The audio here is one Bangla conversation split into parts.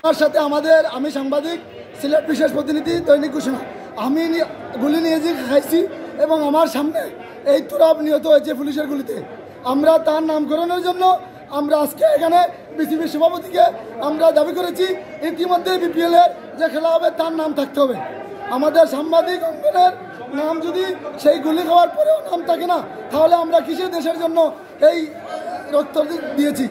আমার সাথে আমি সাংবাদিক সিলেট বিশেষ প্রতিনিধি দৈনিক ঘোষণা। আমি গুলি নিয়ে খাইছি এবং আমার সামনে এই তুরাব নিহত হয়েছে পুলিশের গুলিতে। আমরা তার নামকরণের জন্য আমরা আজকে এখানে বিসিবির সভাপতিকে আমরা দাবি করেছি ইতিমধ্যে বিপিএলের যে খেলা হবে তার নাম থাকতে হবে। আমাদের সাংবাদিক অঙ্গনের নাম যদি সেই গুলি খাওয়ার পরেও নাম থাকে না, তাহলে আমরা কিসের দেশের জন্য এই রক্ত দিয়েছি।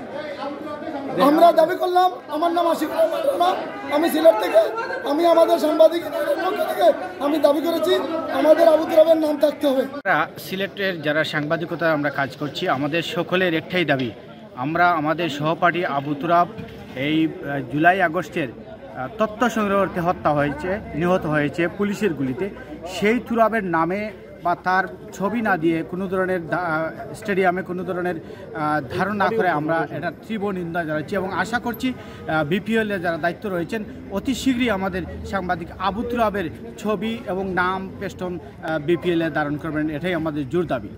আমরা দাবি করলাম, আমার নাম আশিকুর রহমান, আমি সিলেট থেকে, আমি আমাদের সাংবাদিক পক্ষ থেকে আমি দাবি করেছি আমাদের আবু তুরাবের নাম থাকতে হবে। সিলেটের যারা সাংবাদিকতা আমরা কাজ করছি, আমাদের সকলের একটাই দাবি, আমরা আমাদের সহপাঠী আবু তুরাব এই জুলাই আগস্টের তথ্য সংগ্রহ করতে নিহত হয়েছে পুলিশের গুলিতে, সেই তুরাবের নামে বা তার ছবি না দিয়ে কোনো ধরনের স্টেডিয়ামে কোনো ধরনের ধারণ না করে আমরা এটা তীব্র নিন্দা জানাচ্ছি এবং আশা করছি বিপিএলের যারা দায়িত্ব রয়েছেন অতি শীঘ্রই আমাদের সাংবাদিক আবু তুরাবের ছবি এবং নাম পেস্টন বিপিএলে ধারণ করবেন, এটাই আমাদের জোর দাবি।